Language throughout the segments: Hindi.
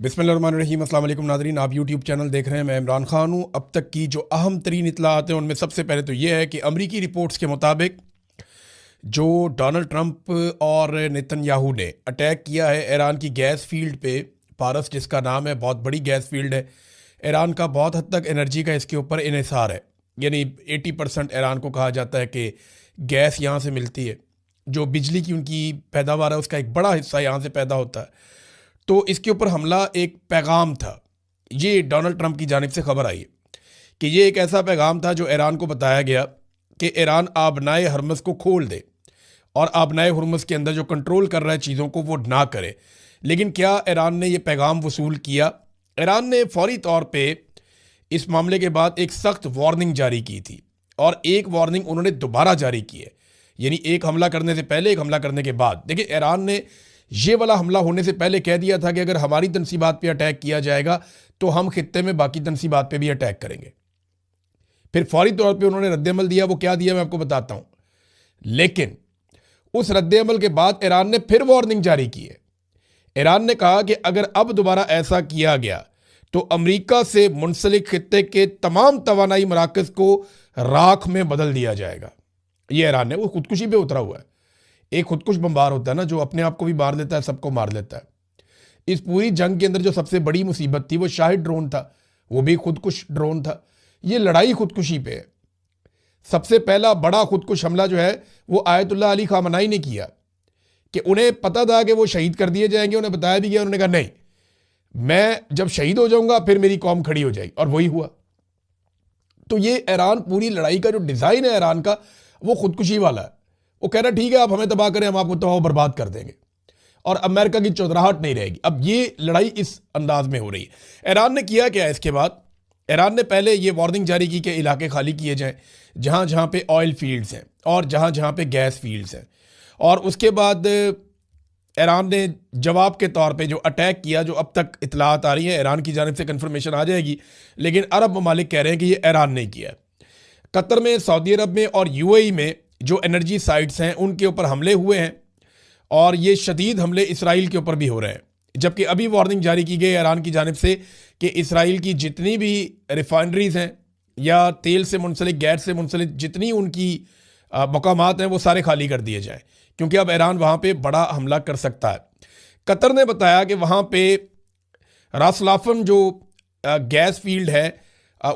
बिस्मिल्लाहिर्रहमानिर्रहीम। अस्सलाम वालेकुम नाज़रीन, आप यूट्यूब चैनल देख रहे हैं। मैं इमरान खान हूँ। अब तक की जो अहम तरीन इत्तलात हैं उनमें सबसे पहले तो ये है कि अमरीकी रिपोर्ट्स के मुताबिक जो डोनाल्ड ट्रंप और नेतन्याहू ने अटैक किया है ईरान की गैस फील्ड पे, पारस जिसका नाम है, बहुत बड़ी गैस फील्ड है। ईरान का बहुत हद तक एनर्जी का इसके ऊपर इन्हिसार है, यानी 80% ईरान को कहा जाता है कि गैस यहाँ से मिलती है। जो बिजली की उनकी पैदावार है उसका एक बड़ा हिस्सा यहाँ से पैदा होता है। तो इसके ऊपर हमला एक पैगाम था। ये डोनाल्ड ट्रंप की जानिब से खबर आई है कि ये एक ऐसा पैगाम था जो ईरान को बताया गया कि ईरान आबनाए हरमज़ को खोल दे और आबनाए हरमज़ के अंदर जो कंट्रोल कर रहा है चीज़ों को वो ना करे। लेकिन क्या ईरान ने ये पैगाम वसूल किया? ईरान ने फौरी तौर पे इस मामले के बाद एक सख्त वार्निंग जारी की थी और एक वार्निंग उन्होंने दोबारा जारी की है, यानी एक हमला करने से पहले, एक हमला करने के बाद। देखिए, ईरान ने ये वाला हमला होने से पहले कह दिया था कि अगर हमारी तनसीबात पे अटैक किया जाएगा तो हम खित्ते में बाकी तनसीबात पे भी अटैक करेंगे। फिर फौरी तौर पे उन्होंने रद्दअमल दिया। वो क्या दिया मैं आपको बताता हूं। लेकिन उस रद्दअमल के बाद ईरान ने फिर वार्निंग जारी की है। ईरान ने कहा कि अगर अब दोबारा ऐसा किया गया तो अमेरिका से मुंसलिक खित्ते के तमाम तवानाई मराकज को राख में बदल दिया जाएगा। ये ईरान ने, वो खुदकुशी पे उतरा हुआ है। एक खुदकुश बम्बार होता है ना, जो अपने आप को भी मार लेता है, सबको मार लेता है। इस पूरी जंग के अंदर जो सबसे बड़ी मुसीबत थी वो शाहिद ड्रोन था, वो भी खुदकुश ड्रोन था। ये लड़ाई खुदकुशी पे है। सबसे पहला बड़ा खुदकुश हमला जो है वो आयतुल्लाह अली खामनाई ने किया, कि उन्हें पता था कि वो शहीद कर दिए जाएंगे। उन्हें बताया भी गया, उन्होंने कहा नहीं, मैं जब शहीद हो जाऊंगा फिर मेरी कौम खड़ी हो जाएगी, और वही हुआ। तो ये ईरान, पूरी लड़ाई का जो डिजाइन है ईरान का, वो खुदकुशी वाला है। वो कह रहा ठीक है, आप हमें तबाह करें, हम आपको तबाह बर्बाद कर देंगे और अमेरिका की चौधराहट नहीं रहेगी। अब ये लड़ाई इस अंदाज में हो रही है। ईरान ने किया क्या इसके बाद? ईरान ने पहले ये वार्निंग जारी की कि इलाके खाली किए जाएं जहां जहां पे ऑयल फील्ड्स हैं और जहां जहां पे गैस फील्ड्स हैं। और उसके बाद ईरान ने जवाब के तौर पे जो अटैक किया, जो अब तक इतलात आ रही है, ईरान की जानिब से कंफर्मेशन आ जाएगी, लेकिन अरब ममालिक कह रहे हैं कि ये ईरान ने किया। कतर में, सऊदी अरब में और यूएई में जो एनर्जी साइट्स हैं उनके ऊपर हमले हुए हैं, और ये शदीद हमले इसराइल के ऊपर भी हो रहे हैं। जबकि अभी वार्निंग जारी की गई ईरान की जानिब से कि इसराइल की जितनी भी रिफाइनरीज हैं या तेल से मुंसलिक, गैस से मुंसलिक जितनी उनकी मकामात हैं वो सारे खाली कर दिए जाएं, क्योंकि अब ईरान वहाँ पे बड़ा हमला कर सकता है। कतर ने बताया कि वहाँ पे रासलाफम जो गैस फील्ड है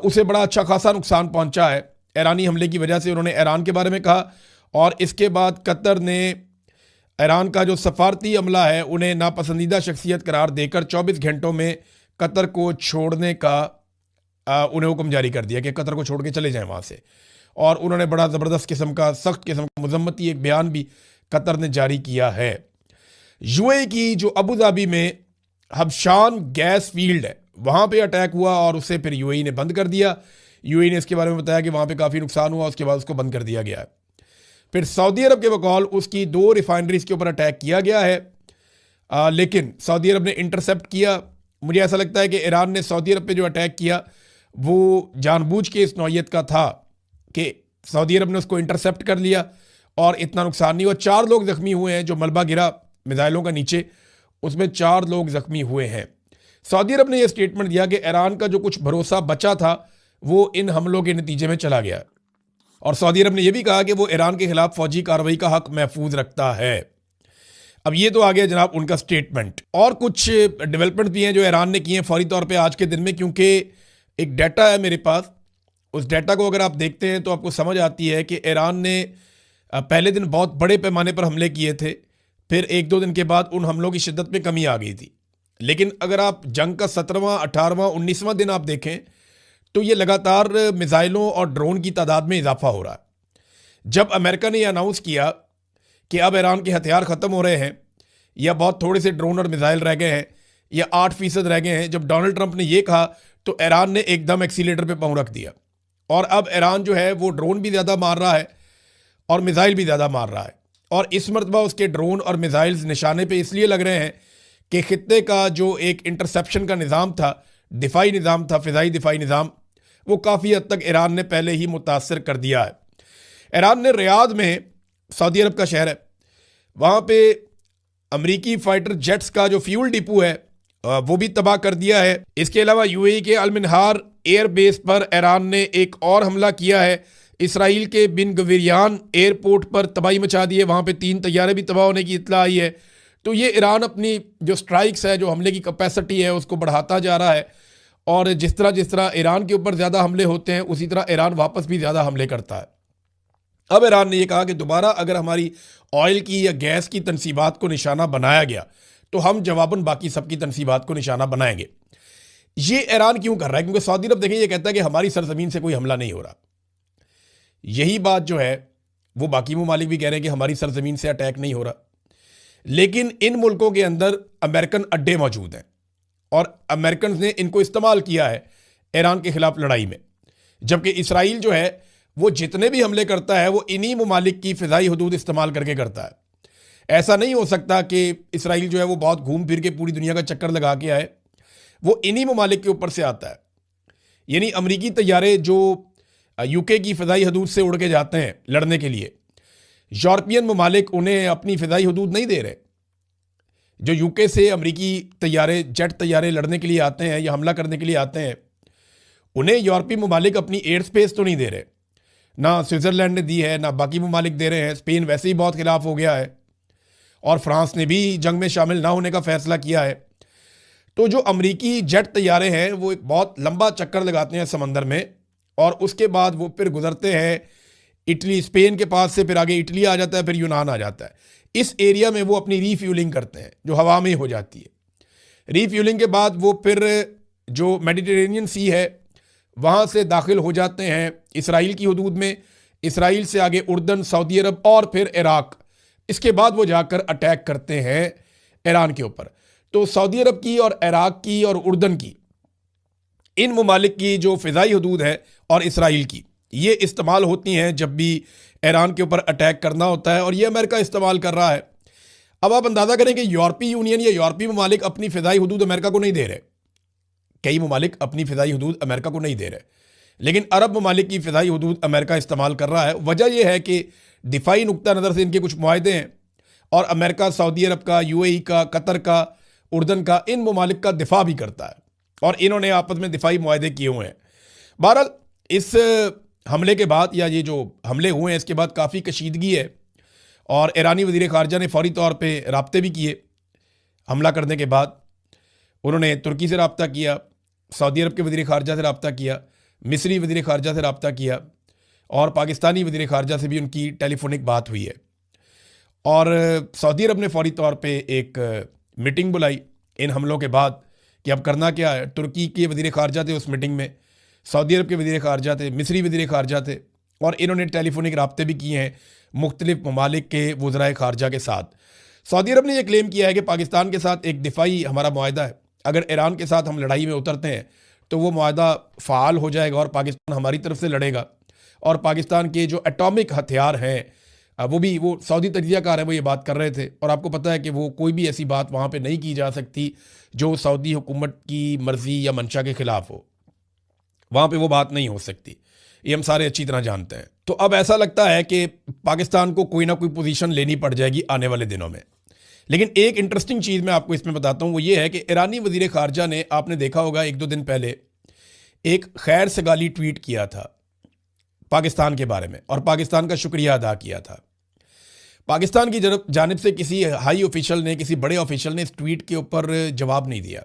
उसे बड़ा अच्छा खासा नुकसान पहुँचा है ईरानी हमले की वजह से। उन्होंने ईरान के बारे में कहा, और इसके बाद कतर ने ईरान का जो सफारती अमला है उन्हें नापसंदीदा शख्सियत करार देकर 24 घंटों में कतर को छोड़ने का उन्हें हुक्म जारी कर दिया कि कतर को छोड़ के चले जाएं वहाँ से। और उन्होंने बड़ा ज़बरदस्त किस्म का, सख्त किस्म का मजम्मती एक बयान भी कतर ने जारी किया है। यूएई की जो अबू धाबी में हबशान गैस फील्ड है वहाँ पे अटैक हुआ और उससे फिर यूएई ने बंद कर दिया। यूएई ने इसके बारे में बताया कि वहाँ पे काफ़ी नुकसान हुआ, उसके बाद उसको बंद कर दिया गया है। फिर सऊदी अरब के बकौल उसकी 2 रिफाइनरीज के ऊपर अटैक किया गया है, लेकिन सऊदी अरब ने इंटरसेप्ट किया। मुझे ऐसा लगता है कि ईरान ने सऊदी अरब पे जो अटैक किया वो जानबूझ के इस नौयत का था कि सऊदी अरब ने उसको इंटरसेप्ट कर लिया और इतना नुकसान नहीं हुआ। 4 लोग जख्मी हुए हैं, जो मलबा गिरा मिसाइलों का नीचे, उसमें 4 लोग जख्मी हुए हैं। सऊदी अरब ने यह स्टेटमेंट दिया कि ईरान का जो कुछ भरोसा बचा था वो इन हमलों के नतीजे में चला गया, और सऊदी अरब ने यह भी कहा कि वो ईरान के खिलाफ फौजी कार्रवाई का हक महफूज रखता है। अब ये तो आ गया जनाब उनका स्टेटमेंट। और कुछ डेवलपमेंट भी हैं जो ईरान ने किए हैं फौरी तौर पे आज के दिन में, क्योंकि एक डाटा है मेरे पास। उस डाटा को अगर आप देखते हैं तो आपको समझ आती है कि ईरान ने पहले दिन बहुत बड़े पैमाने पर हमले किए थे, फिर 1-2 दिन के बाद उन हमलों की शिद्दत में कमी आ गई थी। लेकिन अगर आप जंग का 17वां, 18वां, 19वां दिन आप देखें तो ये लगातार मिसाइलों और ड्रोन की तादाद में इजाफा हो रहा है। जब अमेरिका ने यह अनाउंस किया कि अब ईरान के हथियार ख़त्म हो रहे हैं या बहुत थोड़े से ड्रोन और मिसाइल रह गए हैं या 8% रह गए हैं, जब डोनाल्ड ट्रंप ने यह कहा तो ईरान ने एकदम एक्सीलेटर पे पाँव रख दिया, और अब ईरान जो है वो ड्रोन भी ज़्यादा मार रहा है और मिसाइल भी ज़्यादा मार रहा है। और इस मरतबा उसके ड्रोन और मिसाइल्स निशाने पे इसलिए लग रहे हैं कि खित्ते का जो एक इंटरसेप्शन का निज़ाम था, दिफाई निज़ाम था, फ़िज़ाई दिफाई निज़ाम, वो काफ़ी हद तक ईरान ने पहले ही मुतासर कर दिया है। ईरान ने रियाद में, सऊदी अरब का शहर है, वहाँ पे अमरीकी फाइटर जेट्स का जो फ्यूल डिपो है वो भी तबाह कर दिया है। इसके अलावा यूएई के अल-मिनहार एयर बेस पर ईरान ने एक और हमला किया है। इसराइल के बिन गवीरियान एयरपोर्ट पर तबाही मचा दी है, वहाँ पे 3 तैयारे भी तबाह होने की इत्तला आई है। तो ये ईरान अपनी जो स्ट्राइक्स है, जो हमले की कैपेसिटी है, उसको बढ़ाता जा रहा है। और जिस तरह ईरान के ऊपर ज़्यादा हमले होते हैं, उसी तरह ईरान वापस भी ज़्यादा हमले करता है। अब ईरान ने यह कहा कि दोबारा अगर हमारी ऑयल की या गैस की तनसीबात को निशाना बनाया गया तो हम जवाबन बाकी सबकी तनसीबात को निशाना बनाएंगे। ये ईरान क्यों कर रहा है? क्योंकि सऊदी अरब देखिए ये कहता है कि हमारी सरजमीन से कोई हमला नहीं हो रहा। यही बात जो है वो बाकी ममालिक भी कह रहे हैं कि हमारी सरजमीन से अटैक नहीं हो रहा। लेकिन इन मुल्कों के अंदर अमेरिकन अड्डे मौजूद हैं और अमेरिकन ने इनको इस्तेमाल किया है ईरान के खिलाफ लड़ाई में। जबकि इसराइल जो है वो जितने भी हमले करता है वो इन्हीं ममालिक की फ़िज़ाई हदूद इस्तेमाल करके करता है। ऐसा नहीं हो सकता कि इसराइल जो है वो बहुत घूम फिर के पूरी दुनिया का चक्कर लगा के आए, वो इन्हीं ममालिक के ऊपर से आता है। यानी अमरीकी तैयारे जो यूके की फ़िज़ाई हदूद से उड़ के जाते हैं लड़ने के लिए, यूरोपियन ममालिक उन्हें अपनी फ़िज़ाई हदूद नहीं दे रहे। जो यूके से अमरीकी तैयारे, जेट तैयारे लड़ने के लिए आते हैं या हमला करने के लिए आते हैं, उन्हें यूरोपीय ममालिक अपनी एयर स्पेस तो नहीं दे रहे। ना स्विट्ज़रलैंड ने दी है, ना बाकी ममालिक दे रहे हैं। स्पेन वैसे ही बहुत खिलाफ हो गया है और फ्रांस ने भी जंग में शामिल ना होने का फैसला किया है। तो जो अमरीकी जेट तैयारे हैं वो एक बहुत लंबा चक्कर लगाते हैं समंदर में और उसके बाद वो फिर गुजरते हैं इटली, स्पेन के पास से फिर आगे इटली आ जाता है, फिर यूनान आ जाता है। इस एरिया में वो अपनी रीफ्यूलिंग करते हैं जो हवा में हो जाती है। रीफ्यूलिंग के बाद वो फिर जो मेडिटेरेनियन सी है वहाँ से दाखिल हो जाते हैं इसराइल की हदूद में। इसराइल से आगे उर्दन, सऊदी अरब और फिर इराक। इसके बाद वो जाकर अटैक करते हैं ईरान के ऊपर। तो सऊदी अरब की और इराक की और उर्दन की, इन ममालिक की जो फ़िज़ाई हदूद है और इसराइल की, ये इस्तेमाल होती हैं जब भी ईरान के ऊपर अटैक करना होता है और ये अमेरिका इस्तेमाल कर रहा है। अब आप अंदाज़ा करें कि यूरोपीय यूनियन या यूरोपीय ममालिक अपनी फ़िज़ाई हदूद अमेरिका को नहीं दे रहे। कई ममालिक अपनी फ़िज़ाई हदूद अमेरिका को नहीं दे रहे, लेकिन अरब ममालिक की फ़िज़ाई हदूद अमेरिका इस्तेमाल कर रहा है। वजह यह है कि दिफाई नुक्ता नज़र से इनके कुछ मुआहदे हैं और अमेरिका सऊदी अरब का, यूएई का, कतर का, उर्दन का, इन ममालिक का दिफा भी करता है और इन्होंने आपस में दिफाई मुआहदे किए हुए हैं। बहरहाल इस हमले के बाद, या ये जो हमले हुए हैं इसके बाद काफ़ी कशीदगी है और ईरानी वज़ीर ख़ारजा ने फ़ौरी तौर पर राब्ते भी किए। हमला करने के बाद उन्होंने तुर्की से रब्ता किया, सऊदी अरब के वज़ीर ख़ारजा से रब्ता किया, मिस्री वज़ीर ख़ारजा से रब्ता किया और पाकिस्तानी वज़ीर ख़ारजा से भी उनकी टेलीफोनिक बात हुई है। और सऊदी अरब ने फ़ौरी तौर पे एक मीटिंग बुलाई इन हमलों के बाद कि अब करना क्या है। तुर्की के वज़ीर ख़ारजा थे उस मीटिंग में, सऊदी अरब के वज़ीर ख़ारजा थे, मिस्री वज़ीर ख़ारजा थे और इन्होंने टेलीफोनिक रब्ते भी किए हैं मुख्तलिफ ममालिक के वज़राए ख़ारजा के साथ। सऊदी अरब ने यह क्लेम किया है कि पाकिस्तान के साथ एक दिफाई हमारा मुआहदा है, अगर ईरान के साथ हम लड़ाई में उतरते हैं तो वो मुआहदा फ़ाल हो जाएगा और पाकिस्तान हमारी तरफ से लड़ेगा। और पाकिस्तान के जो एटॉमिक हथियार हैं वो सऊदी तजियाकार है, वो ये बात कर रहे थे। और आपको पता है कि वो कोई भी ऐसी बात वहाँ पे नहीं की जा सकती जो सऊदी हुकूमत की मर्ज़ी या मंशा के ख़िलाफ़ हो। वहाँ पे वो बात नहीं हो सकती, ये हम सारे अच्छी तरह जानते हैं। तो अब ऐसा लगता है कि पाकिस्तान को कोई ना कोई पोजीशन लेनी पड़ जाएगी आने वाले दिनों में। लेकिन एक इंटरेस्टिंग चीज़ मैं आपको इसमें बताता हूँ, वो ये है कि ईरानी वज़ीर ख़ारजा ने, आपने देखा होगा 1-2 दिन पहले एक खैर सगाली ट्वीट किया था पाकिस्तान के बारे में और पाकिस्तान का शुक्रिया अदा किया था। पाकिस्तान की जानिब से किसी हाई ऑफिशियल ने, किसी बड़े ऑफिशियल ने इस ट्वीट के ऊपर जवाब नहीं दिया।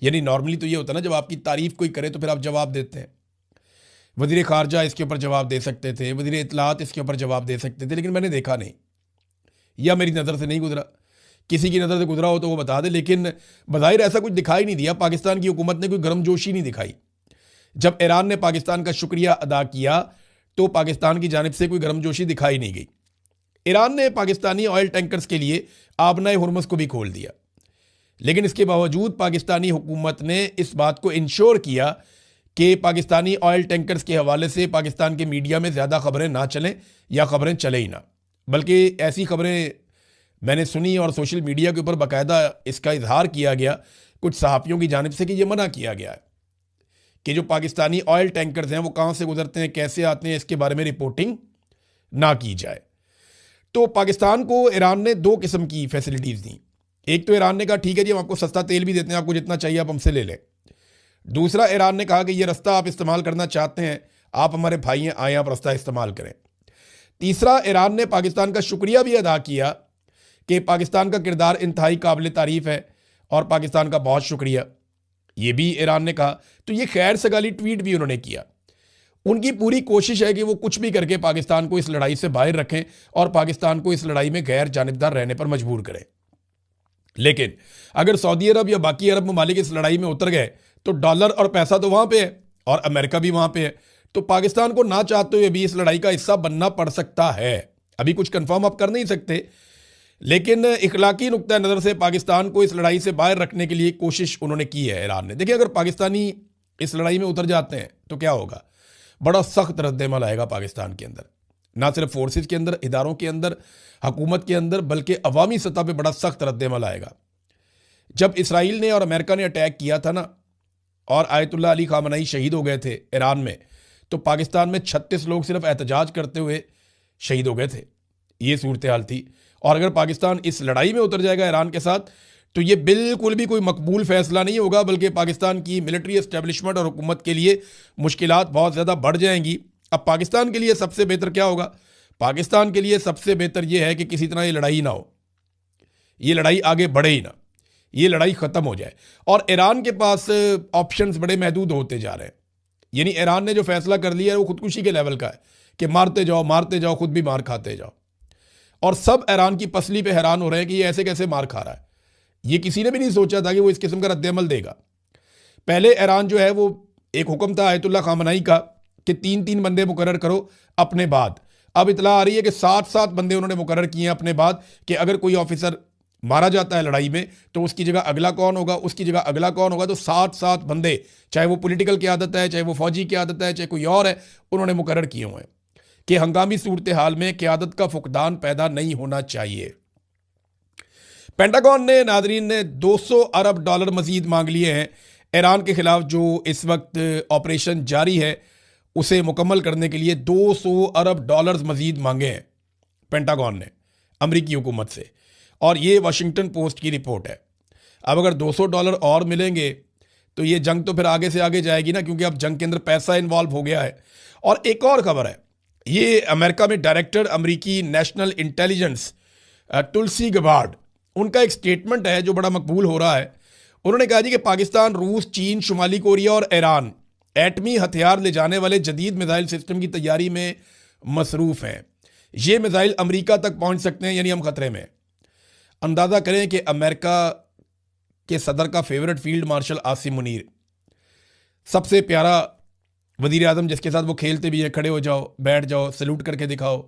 यानी नॉर्मली तो ये होता है ना, जब आपकी तारीफ़ कोई करे तो फिर आप जवाब देते हैं। वज़ीर ख़ारजा इसके ऊपर जवाब दे सकते थे, वज़ीर इत्तलात इसके ऊपर जवाब दे सकते थे, लेकिन मैंने देखा नहीं, या मेरी नज़र से नहीं गुजरा। किसी की नज़र से गुजरा हो तो वो बता दे, लेकिन बज़ाहिर ऐसा कुछ दिखाई नहीं दिया। पाकिस्तान की हुकूमत ने कोई गर्मजोशी नहीं दिखाई। जब ईरान ने पाकिस्तान का शुक्रिया अदा किया तो पाकिस्तान की जानिब से कोई गर्मजोशी दिखाई नहीं गई। ईरान ने पाकिस्तानी ऑयल टैंकर्स के लिए आबनाए हुर्मुज़ को भी खोल दिया, लेकिन इसके बावजूद पाकिस्तानी हुकूमत ने इस बात को इंश्योर किया कि पाकिस्तानी ऑयल टैंकर्स के हवाले से पाकिस्तान के मीडिया में ज़्यादा ख़बरें ना चलें या ख़बरें चले ही ना। बल्कि ऐसी ख़बरें मैंने सुनी और सोशल मीडिया के ऊपर बाकायदा इसका इजहार किया गया कुछ सहाफ़ियों की जानिब से कि यह मना किया गया है कि जो पाकिस्तानी ऑयल टैंकर्स हैं वो कहाँ से गुजरते हैं, कैसे आते हैं, इसके बारे में रिपोर्टिंग ना की जाए। तो पाकिस्तान को ईरान ने 2 किस्म की फैसिलिटीज़ दी। एक तो ईरान ने कहा ठीक है जी हम आपको सस्ता तेल भी देते हैं, आपको जितना चाहिए आप हमसे ले लें। दूसरा, ईरान ने कहा कि ये रास्ता आप इस्तेमाल करना चाहते हैं, आप हमारे भाई हैं, आए आप रास्ता इस्तेमाल करें। तीसरा, ईरान ने पाकिस्तान का शुक्रिया भी अदा किया कि पाकिस्तान का किरदार इंतहाई काबिल तारीफ़ है और पाकिस्तान का बहुत शुक्रिया, ये भी ईरान ने कहा। तो ये खैर सगाली ट्वीट भी उन्होंने किया। उनकी पूरी कोशिश है कि वो कुछ भी करके पाकिस्तान को इस लड़ाई से बाहर रखें और पाकिस्तान को इस लड़ाई में गैर जानिबदार रहने पर मजबूर करें। लेकिन अगर सऊदी अरब या बाकी अरब ममालिक इस लड़ाई में उतर गए तो डॉलर और पैसा तो वहाँ पे है और अमेरिका भी वहाँ पे है, तो पाकिस्तान को ना चाहते हुए भी इस लड़ाई का हिस्सा बनना पड़ सकता है। अभी कुछ कंफर्म आप कर नहीं सकते, लेकिन इखलाकी नुक्ता नज़र से पाकिस्तान को इस लड़ाई से बाहर रखने के लिए कोशिश उन्होंने की है ईरान ने। देखिए, अगर पाकिस्तानी इस लड़ाई में उतर जाते हैं तो क्या होगा, बड़ा सख्त रद्देमल आएगा पाकिस्तान के अंदर, ना सिर्फ फोर्सेस के अंदर, इदारों के अंदर, हुकूमत के अंदर, बल्कि अवामी सतह पे बड़ा सख्त रद्देमल आएगा। जब इसराइल ने और अमेरिका ने अटैक किया था ना और आयतुल्लाह अली खामनई शहीद हो गए थे ईरान में, तो पाकिस्तान में 36 लोग सिर्फ एहतजाज करते हुए शहीद हो गए थे। ये सूरत हाल थी। और अगर पाकिस्तान इस लड़ाई में उतर जाएगा ईरान के साथ तो ये बिल्कुल भी कोई मकबूल फैसला नहीं होगा, बल्कि पाकिस्तान की मिलिट्री एस्टेब्लिशमेंट और हुकूमत के लिए मुश्किलात बहुत ज़्यादा बढ़ जाएंगी। अब पाकिस्तान के लिए सबसे बेहतर क्या होगा? पाकिस्तान के लिए सबसे बेहतर ये है कि किसी तरह ये लड़ाई ना हो, ये लड़ाई आगे बढ़े ही ना, ये लड़ाई ख़त्म हो जाए। और ईरान के पास ऑप्शंस बड़े महदूद होते जा रहे हैं। यानी ईरान ने जो फैसला कर लिया है वो खुदकुशी के लेवल का है कि मारते जाओ, खुद भी मार खाते जाओ। और सब ईरान की पसली पे हैरान हो रहे हैं कि ये ऐसे कैसे मार खा रहा है। ये किसी ने भी नहीं सोचा था कि वो इस किस्म का रद्देमल देगा। पहले ईरान जो है वो एक हुक्म था आयतुल्लाह खामनई का कि 3-3 बंदे मुकर्रर करो अपने बाद। अब इतला आ रही है कि 7-7 बंदे उन्होंने मुकर्रर किए हैं अपने बाद कि अगर कोई ऑफिसर मारा जाता है लड़ाई में तो उसकी जगह अगला कौन होगा, उसकी जगह अगला कौन होगा। तो 7-7 बंदे, चाहे वो पॉलिटिकल क़यादत है, चाहे वो फौजी क़यादत है, चाहे कोई और है, उन्होंने मुकर्रर किए हुए हैं कि हंगामी सूरत हाल में क़यादत का फुकदान पैदा नहीं होना चाहिए। पेंटागन ने, नादरीन ने, $200 अरब मजीद मांग लिए हैं ईरान के खिलाफ जो इस वक्त ऑपरेशन जारी है उसे मुकम्मल करने के लिए। $200 अरब मजीद मांगे हैं पेंटागन ने अमरीकी हुकूमत से, और ये वाशिंगटन पोस्ट की रिपोर्ट है। अब अगर $200 और मिलेंगे तो ये जंग तो फिर आगे से आगे जाएगी ना, क्योंकि अब जंग के अंदर पैसा इन्वॉल्व हो गया है। और एक और खबर है, ये अमेरिका में डायरेक्टर अमरीकी नेशनल इंटेलिजेंस तुलसी गबार्ड, उनका एक स्टेटमेंट है जो बड़ा मकबूल हो रहा है। उन्होंने कहा जी कि पाकिस्तान, रूस, चीन, शुमाली कोरिया और ईरान एटमी हथियार ले जाने वाले जदीद मिसाइल सिस्टम की तैयारी में मसरूफ़ हैं। ये मिसाइल अमेरिका तक पहुंच सकते हैं, यानी हम खतरे में। अंदाज़ा करें कि अमेरिका के सदर का favourite field marshal Asim Munir, सबसे प्यारा वज़ीर आज़म जिसके साथ वो खेलते भी हैं, खड़े हो जाओ, बैठ जाओ, सैल्यूट करके दिखाओ,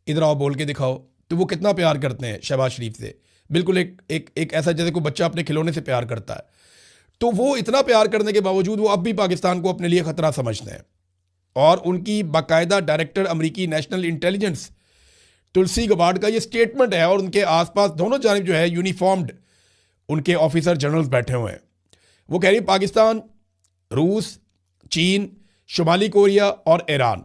इधर आओ बोल के दिखाओ, तो वो कितना प्यार करते हैं शहबाज शरीफ से। बिल्कुल एक ऐसा जैसे कोई बच्चा अपने खिलौने से प्यार करता है। तो वो इतना प्यार करने के बावजूद वो अब भी पाकिस्तान को अपने लिए ख़तरा समझते हैं। और उनकी बाकायदा डायरेक्टर अमरीकी नेशनल इंटेलिजेंस तुलसी गबार्ड का ये स्टेटमेंट है, और उनके आसपास दोनों जानिब जो है यूनिफॉर्म्ड उनके ऑफिसर जनरल्स बैठे हुए हैं। वो कह रही है पाकिस्तान, रूस, चीन, शुमाली कोरिया और ईरान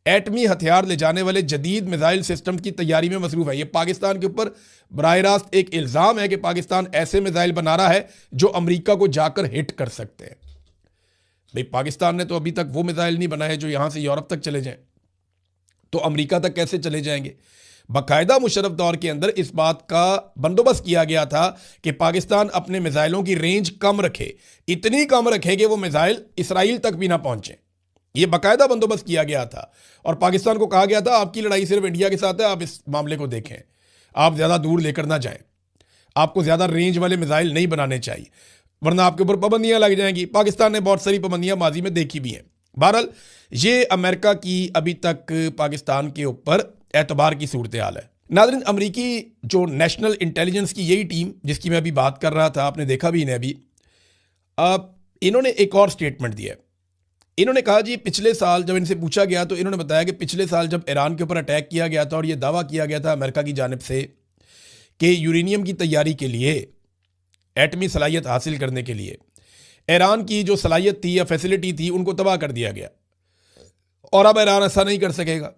एटमी हथियार ले जाने वाले जदीद मिसाइल सिस्टम की तैयारी में मसरूफ़ है। ये पाकिस्तान के ऊपर बराह रास्त एक इल्ज़ाम है कि पाकिस्तान ऐसे मिसाइल बना रहा है जो अमेरिका को जाकर हिट कर सकते हैं। भाई, पाकिस्तान ने तो अभी तक वो मिसाइल नहीं बनाए जो यहाँ से यूरोप तक चले जाएं, तो अमेरिका तक कैसे चले जाएंगे? बाकायदा मुशर्रफ दौर के अंदर इस बात का बंदोबस्त किया गया था कि पाकिस्तान अपने मिसाइलों की रेंज कम रखे, इतनी कम रखे कि वो मिसाइल इसराइल तक भी ना पहुंचे। ये बाकायदा बंदोबस्त किया गया था और पाकिस्तान को कहा गया था आपकी लड़ाई सिर्फ इंडिया के साथ है, आप इस मामले को देखें, आप ज़्यादा दूर लेकर ना जाएं, आपको ज़्यादा रेंज वाले मिसाइल नहीं बनाने चाहिए वरना आपके ऊपर पाबंदियां लग जाएंगी। पाकिस्तान ने बहुत सारी पाबंदियां माजी में देखी भी हैं। बहरहाल, ये अमेरिका की अभी तक पाकिस्तान के ऊपर एतबार की सूरत हाल है। नाज़रीन, अमरीकी जो नेशनल इंटेलिजेंस की यही टीम जिसकी मैं अभी बात कर रहा था, आपने देखा भी इन्हें अभी, इन्होंने एक और स्टेटमेंट दिया है। इन्होंने कहा जी पिछले साल जब इनसे पूछा गया तो इन्होंने बताया कि पिछले साल जब ईरान के ऊपर अटैक किया गया था और ये दावा किया गया था अमेरिका की जानिब से कि यूरेनियम की तैयारी के लिए, एटमी सलाहियत हासिल करने के लिए ईरान की जो सलाहियत थी या फैसिलिटी थी उनको तबाह कर दिया गया, और अब ईरान ऐसा नहीं कर सकेगा।